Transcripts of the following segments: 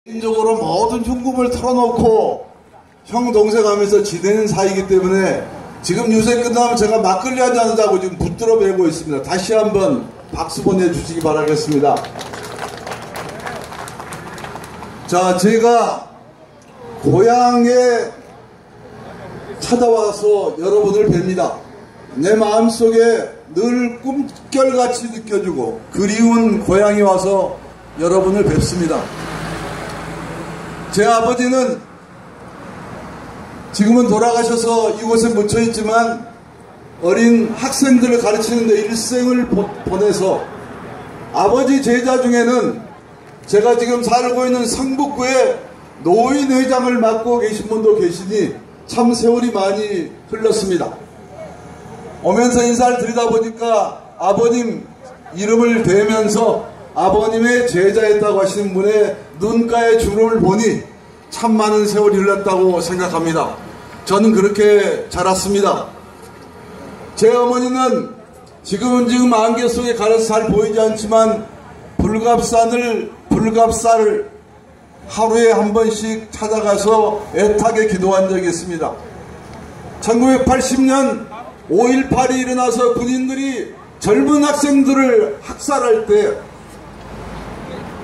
개인적으로 모든 흉금을 털어놓고 형 동생 하면서 지내는 사이이기 때문에 지금 유세 끝나면 제가 막걸리 한잔 하자고 지금 붙들어 매고 있습니다. 다시 한번 박수 보내주시기 바라겠습니다. 자, 제가 고향에 찾아와서 여러분을 뵙니다. 내 마음속에 늘 꿈결같이 느껴지고 그리운 고향에 와서 여러분을 뵙습니다. 제 아버지는 지금은 돌아가셔서 이곳에 묻혀있지만 어린 학생들을 가르치는 데 일생을 보내서 아버지 제자 중에는 제가 지금 살고 있는 성북구에 노인회장을 맡고 계신 분도 계시니 참 세월이 많이 흘렀습니다. 오면서 인사를 드리다 보니까 아버님 이름을 대면서 아버님의 제자였다고 하시는 분의 눈가의 주름을 보니 참 많은 세월이 흘렀다고 생각합니다. 저는 그렇게 자랐습니다. 제 어머니는 지금 안개 속에 가려서 잘 보이지 않지만 불갑산을 하루에 한 번씩 찾아가서 애타게 기도한 적이 있습니다. 1980년 5.18이 일어나서 군인들이 젊은 학생들을 학살할 때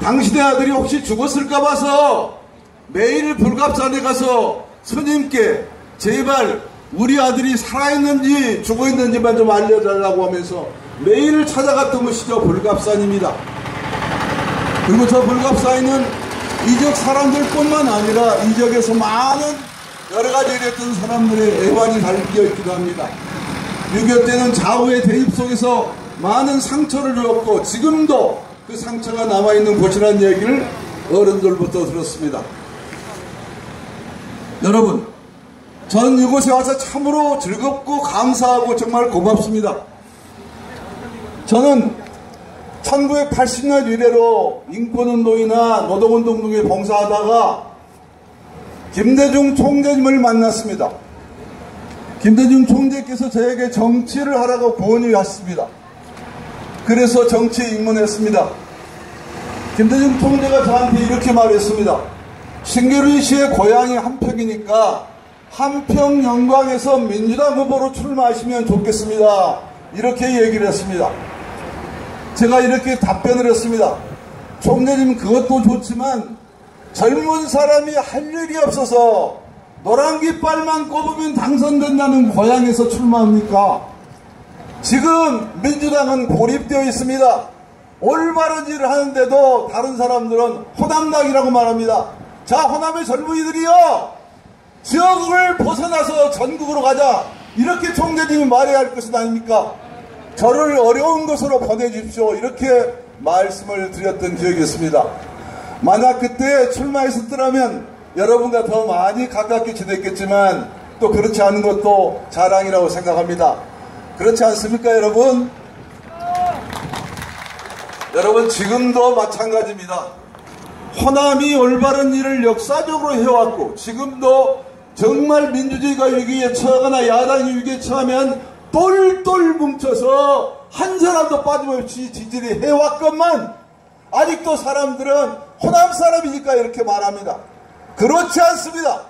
당신의 아들이 혹시 죽었을까 봐서 매일 불갑산에 가서 스님께 제발 우리 아들이 살아있는지 죽어있는지만 좀 알려달라고 하면서 매일 찾아갔던 것이죠. 불갑산입니다. 그리고 저 불갑산에는 이적 사람들뿐만 아니라 이적에서 많은 여러가지 이랬던 사람들의 애환이 담겨 있기도 합니다. 6.25 때는 좌우의 대립 속에서 많은 상처를 주었고 지금도 그 상처가 남아있는 곳이라는 얘기를 어른들부터 들었습니다. 여러분, 전 이곳에 와서 참으로 즐겁고 감사하고 정말 고맙습니다. 저는 1980년 이래로 인권운동이나 노동운동 등에 봉사하다가 김대중 총재님을 만났습니다. 김대중 총재께서 저에게 정치를 하라고 권유를 했습니다. 그래서 정치에 입문했습니다. 김대중 총재가 저한테 이렇게 말했습니다. 신계륜 씨의 고향이 한평이니까 한평 영광에서 민주당 후보로 출마하시면 좋겠습니다. 이렇게 얘기를 했습니다. 제가 이렇게 답변을 했습니다. 총재님 그것도 좋지만 젊은 사람이 할 일이 없어서 노란 깃발만 꼽으면 당선된다는 고향에서 출마합니까? 지금 민주당은 고립되어 있습니다. 올바른 일을 하는데도 다른 사람들은 호남당이라고 말합니다. 자, 호남의 젊은이들이요, 지역을 벗어나서 전국으로 가자, 이렇게 총재님이 말해야 할 것은 아닙니까? 저를 어려운 곳으로 보내주십시오, 이렇게 말씀을 드렸던 기억이 있습니다. 만약 그때 출마했었더라면 여러분과 더 많이 가깝게 지냈겠지만 또 그렇지 않은 것도 자랑이라고 생각합니다. 그렇지 않습니까, 여러분? 여러분, 지금도 마찬가지입니다. 호남이 올바른 일을 역사적으로 해왔고 지금도 정말 민주주의가 위기에 처하거나 야당이 위기에 처하면 똘똘 뭉쳐서 한 사람도 빠짐없이 지지를 해왔건만 아직도 사람들은 호남 사람이니까 이렇게 말합니다. 그렇지 않습니다.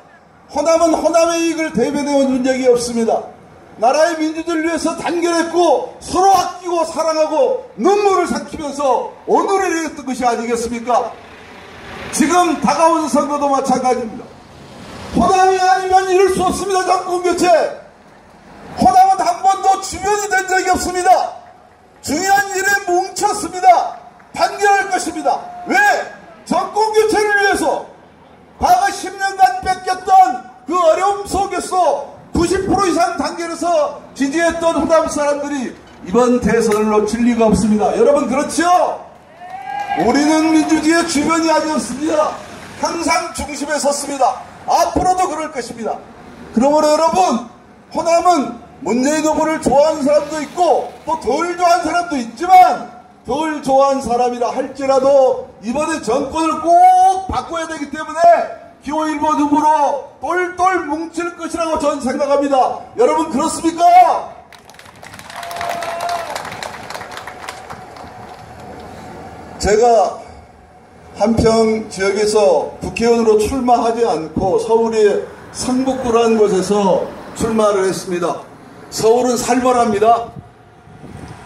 호남은 호남의 이익을 대변해온 적이 없습니다. 나라의 민주주의를 위해서 단결했고 서로 아끼고 사랑하고 눈물을 삭히면서 오늘을 이뤘던 것이 아니겠습니까? 지금 다가오는 선거도 마찬가지입니다. 호남이 아니면 이룰 수 없습니다. 정권교체. 호남은 한 번도 주변이 된 적이 없습니다. 중요한 일에 뭉쳤습니다. 단결할 것입니다. 왜? 정권교체를 위해서 과거 10년간 뺏겼던 그 어려움 속에서 90% 이상 단결해서 지지했던 호남 사람들이 이번 대선을 놓칠 리가 없습니다. 여러분, 그렇죠? 우리는 민주주의의 주변이 아니었습니다. 항상 중심에 섰습니다. 앞으로도 그럴 것입니다. 그러므로 여러분, 호남은 문재인 후보를 좋아하는 사람도 있고 또 덜 좋아하는 사람도 있지만 덜 좋아하는 사람이라 할지라도 이번에 정권을 꼭 바꿔야 되기 때문에 기호 1번 후보로 똘똘 뭉칠 것이라고 저는 생각합니다. 여러분, 그렇습니까? 제가 한평 지역에서 국회의원으로 출마하지 않고 서울의 성북구라는 곳에서 출마를 했습니다. 서울은 살벌합니다.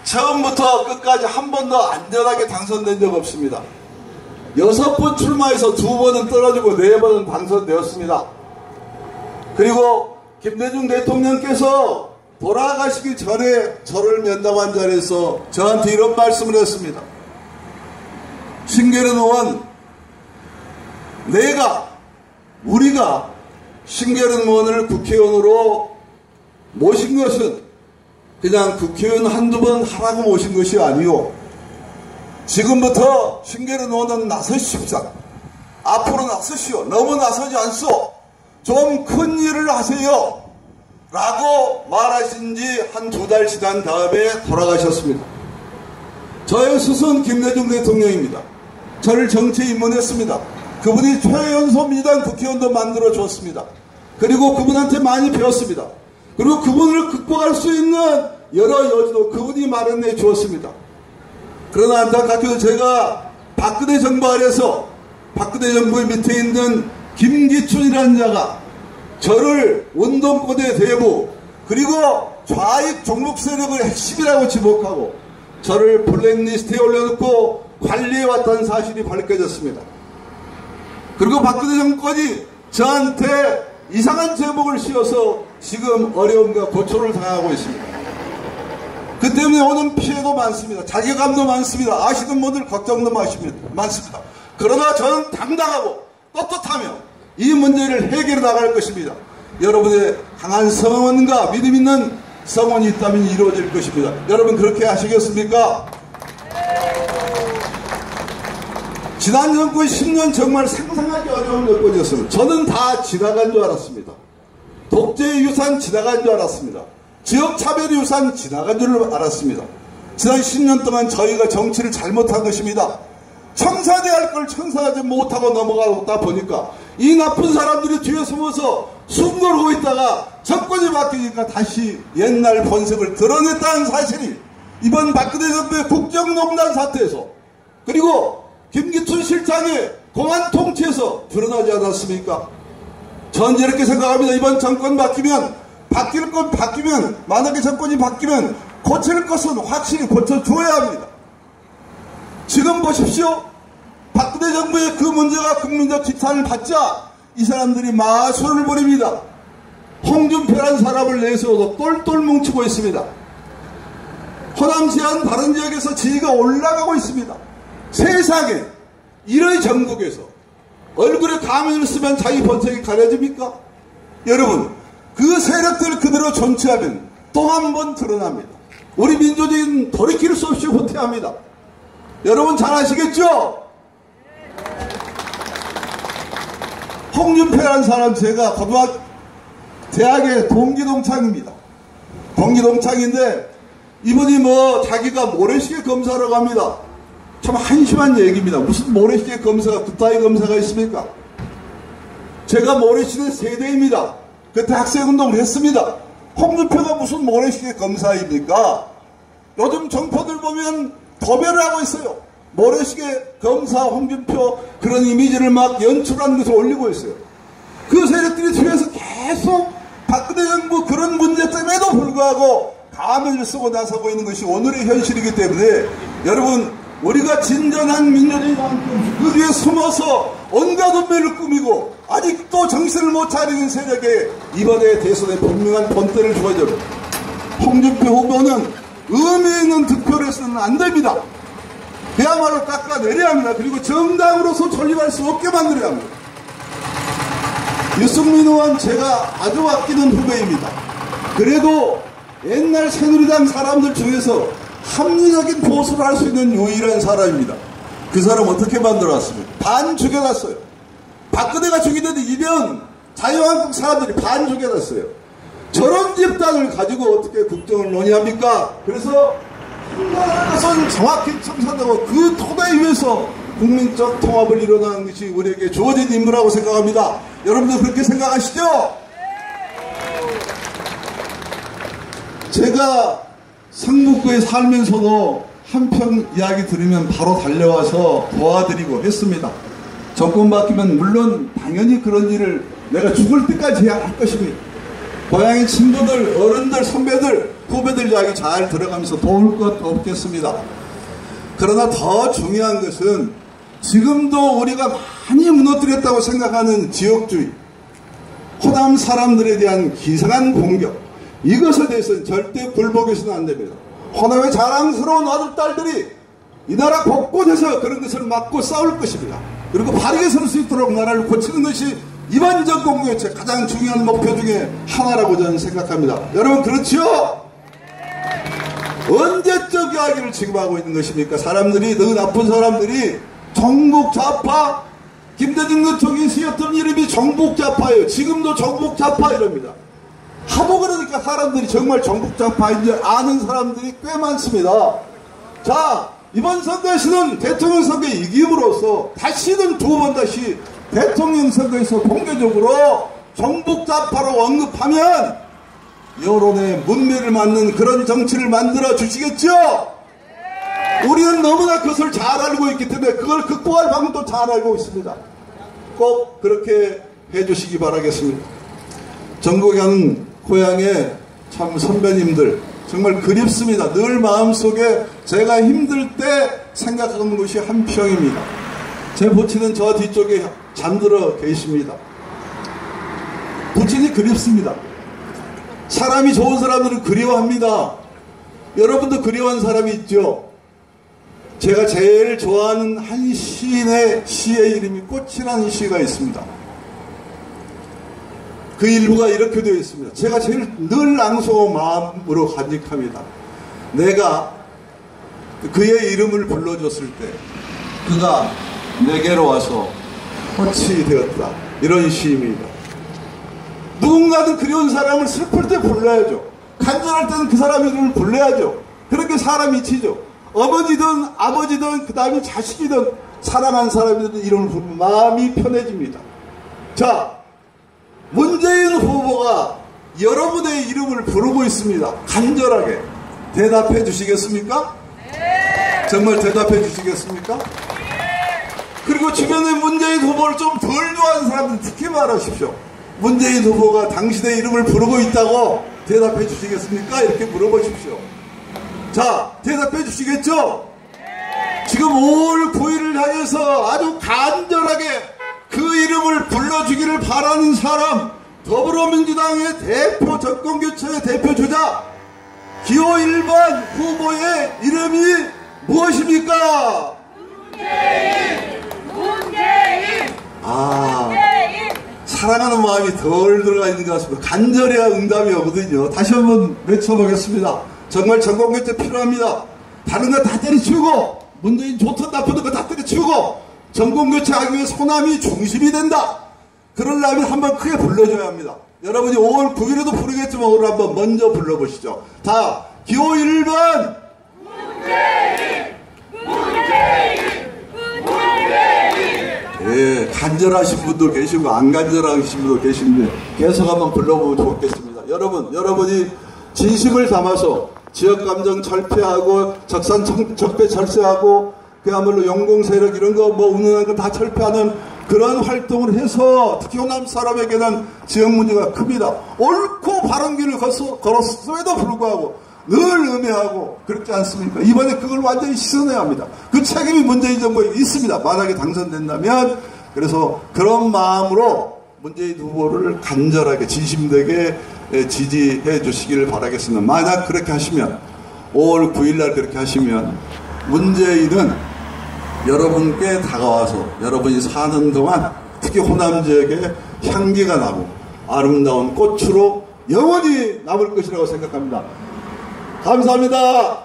처음부터 끝까지 한 번도 안전하게 당선된 적 없습니다. 6번 출마해서 2번은 떨어지고 4번은 당선되었습니다. 그리고 김대중 대통령께서 돌아가시기 전에 저를 면담한 자리에서 저한테 이런 말씀을 했습니다. 신계른 의원, 우리가 신계른 의원을 국회의원으로 모신 것은 그냥 국회의원 한두 번 하라고 모신 것이 아니오. 지금부터 신계른 의원은 나서십시오. 앞으로 나서시오. 너무 나서지 않소. 좀 큰 일을 하세요. 라고 말하신 지 한 2달 지난 다음에 돌아가셨습니다. 저의 스승 김대중 대통령입니다. 저를 정치에 입문했습니다. 그분이 최연소 민주당 국회의원도 만들어 줬습니다. 그리고 그분한테 많이 배웠습니다. 그리고 그분을 극복할 수 있는 여러 여지도 그분이 마련해 주었습니다. 그러나 안타깝게도 제가 박근혜 정부 아래서 박근혜 정부의 밑에 있는 김기춘이라는 자가 저를 운동권의 대부 그리고 좌익 종북 세력의 핵심이라고 지목하고 저를 블랙리스트에 올려놓고 관리해왔다는 사실이 밝혀졌습니다. 그리고 박근혜 정권이 저한테 이상한 제목을 씌워서 지금 어려움과 고초를 당하고 있습니다. 그 때문에 오는 피해도 많습니다. 자괴감도 많습니다. 아시는 분들 걱정도 많습니다. 그러나 저는 당당하고 떳떳하며 이 문제를 해결해 나갈 것입니다. 여러분의 강한 성원과 믿음 있는 성원이 있다면 이루어질 것입니다. 여러분 그렇게 하시겠습니까? 지난 정권 10년 정말 상상하기 어려운 여건이었습니다. 저는 다 지나간 줄 알았습니다. 독재의 유산 지나간 줄 알았습니다. 지역차별의 유산 지나간 줄 알았습니다. 지난 10년 동안 저희가 정치를 잘못한 것입니다. 청산해야 할 걸 청산하지 못하고 넘어가다 보니까 이 나쁜 사람들이 뒤에 숨어서 숨고르고 있다가 정권이 바뀌니까 다시 옛날 본색을 드러냈다는 사실이 이번 박근혜 정부의 국정농단 사태에서 그리고 김기춘 실장의 공안 통치에서 드러나지 않았습니까? 전 이렇게 생각합니다. 이번 정권 바뀌면 바뀔 건 바뀌면 만약에 정권이 바뀌면 고칠 것은 확실히 고쳐줘야 합니다. 지금 보십시오. 박근혜 정부의 그 문제가 국민적 지탄을 받자 이 사람들이 마술을 부립니다. 홍준표라는 사람을 내세워서 똘똘 뭉치고 있습니다. 호남 제한 다른 지역에서 지위가 올라가고 있습니다. 세상에 이런 전국에서 얼굴에 가면을 쓰면 자기 본색이 가려집니까? 여러분 그 세력들을 그대로 존치하면 또 한 번 드러납니다. 우리 민주주의는 돌이킬 수 없이 후퇴합니다. 여러분 잘 아시겠죠? 홍준표라는 사람 제가 대학의 동기동창입니다. 동기동창인데 이분이 자기가 모래시계 검사라고 합니다. 참 한심한 얘기입니다. 무슨 모래시계 검사가 그따위 검사가 있습니까? 제가 모래시계 세대입니다. 그때 학생운동을 했습니다. 홍준표가 무슨 모래시계 검사입니까? 요즘 정포들 보면 도배를 하고 있어요. 모래시계 검사 홍준표 그런 이미지를 막 연출하는 것을 올리고 있어요. 그 세력들이 뒤에서 계속 박근혜 정부 그런 문제 때문에도 불구하고 가면을 쓰고 나서고 있는 것이 오늘의 현실이기 때문에 여러분 우리가 진정한 민주주의만큼 그 뒤에 숨어서 온갖 운명을 꾸미고 아직도 정신을 못 차리는 세력에 이번에 대선에 분명한 본때를 줘야 됩니다. 홍준표 후보는 의미 있는 득표를 해서는 안 됩니다. 그야말로 깎아내려야 합니다. 그리고 정당으로서 존립할 수 없게 만들어야 합니다. 유승민 의원 제가 아주 아끼는 후배입니다. 그래도 옛날 새누리당 사람들 중에서 합리적인 보수를 할 수 있는 유일한 사람입니다. 그 사람 어떻게 만들어왔습니까? 반 죽여놨어요. 박근혜가 죽이던 이변 자유한국 사람들이 반 죽여놨어요. 저런 집단을 가지고 어떻게 국정을 논의합니까? 그래서 것은 정확히 청산하고 그 토대 위에서 국민적 통합을 이뤄나가는 것이 우리에게 주어진 임무라고 생각합니다. 여러분들 그렇게 생각하시죠? 제가 성북구에 살면서도 한평 이야기 들으면 바로 달려와서 도와드리고 했습니다. 정권 바뀌면 물론 당연히 그런 일을 내가 죽을 때까지 해야 할 것입니다. 고향의 친구들, 어른들, 선배들, 후배들 이야기 잘 들어가면서 도울 것 없겠습니다. 그러나 더 중요한 것은 지금도 우리가 많이 무너뜨렸다고 생각하는 지역주의, 호남 사람들에 대한 기상한 공격, 이것에 대해서는 절대 굴복해서는 안 됩니다. 호남의 자랑스러운 아들, 딸들이 이 나라 곳곳에서 그런 것을 막고 싸울 것입니다. 그리고 바르게 설 수 있도록 나라를 고치는 것이 이번 정권교체 가장 중요한 목표 중에 하나라고 저는 생각합니다. 여러분 그렇지요? 언제적 이야기를 지금 하고 있는 것입니까? 사람들이, 너무 나쁜 사람들이 정북 좌파, 김대중 대통령이 쓰였던 이름이 정북 좌파예요. 지금도 정북 좌파 이럽니다. 하도 그러니까 사람들이 정말 정북 좌파인지 아는 사람들이 꽤 많습니다. 자, 이번 선거에서는 대통령 선거에 이김으로써 다시는 두 번 다시 대통령 선거에서 공개적으로 정북 좌파로 언급하면 여론의 문매를 맞는 그런 정치를 만들어 주시겠죠? 우리는 너무나 그것을 잘 알고 있기 때문에 그걸 극복할 방법도 잘 알고 있습니다. 꼭 그렇게 해주시기 바라겠습니다. 전국에 가는 고향의 참 선배님들 정말 그립습니다. 늘 마음속에 제가 힘들 때 생각하는 것이 한평입니다. 제 부친은 저 뒤쪽에 잠들어 계십니다. 부친이 그립습니다. 사람이 좋은 사람들은 그리워합니다. 여러분도 그리워하는 사람이 있죠? 제가 제일 좋아하는 한 시인의 시의 이름이 꽃이라는 시가 있습니다. 그 일부가 이렇게 되어 있습니다. 제가 제일 늘 낭송한 마음으로 간직합니다. 내가 그의 이름을 불러줬을 때 그가 내게로 와서 꽃이 되었다. 이런 시입니다. 누군가는 그리운 사람을 슬플 때 불러야죠. 간절할 때는 그 사람 이름을 불러야죠. 그렇게 사람이 치죠. 어머니든 아버지든 그 다음에 자식이든 사랑한 사람이든 이름을 부르면 마음이 편해집니다. 자, 문재인 후보가 여러분의 이름을 부르고 있습니다. 간절하게 대답해 주시겠습니까? 네. 정말 대답해 주시겠습니까? 네. 그리고 주변에 문재인 후보를 좀 덜 좋아하는 사람들 특히 말하십시오. 문재인 후보가 당신의 이름을 부르고 있다고 대답해 주시겠습니까? 이렇게 물어보십시오. 자, 대답해 주시겠죠? 네. 지금 5월 9일을 향해서 아주 간절하게 그 이름을 불러주기를 바라는 사람, 더불어민주당의 대표 정권교체의 대표주자 기호 1번 후보의 이름이 무엇입니까? 문재인! 사랑하는 마음이 덜 들어가 있는 것 같습니다. 간절해야 응답이 오거든요. 다시 한번 외쳐보겠습니다. 정말 정권교체 필요합니다. 다른 거 다 때려치우고, 문재인 좋든 나쁘든 거 다 때려치우고, 정권교체하기 위해 호남이 중심이 된다. 그러려면 한번 크게 불러줘야 합니다. 여러분이 5월 9일에도 부르겠지만 오늘 한번 먼저 불러보시죠. 다 기호 1번 문재인! 예, 간절하신 분도 계시고 안 간절하신 분도 계신데 계속 한번 불러보면 좋겠습니다. 여러분이 진심을 담아서 지역감정 철폐하고 적산 적폐 철폐하고 그야말로 영공세력 이런 거 뭐 운운한 거 다 철폐하는 그런 활동을 해서 특히 호남 사람에게는 지역 문제가 큽니다. 옳고 바른 길을 걸었음에도 불구하고 늘 음해하고 그렇지 않습니까? 이번에 그걸 완전히 씻어내야 합니다. 그 책임이 문재인 정부에 있습니다. 만약에 당선된다면. 그래서 그런 마음으로 문재인 후보를 간절하게 진심되게 지지해 주시기를 바라겠습니다. 만약 그렇게 하시면 5월 9일날 그렇게 하시면 문재인은 여러분께 다가와서 여러분이 사는 동안 특히 호남 지역에 향기가 나고 아름다운 꽃으로 영원히 남을 것이라고 생각합니다. 감사합니다.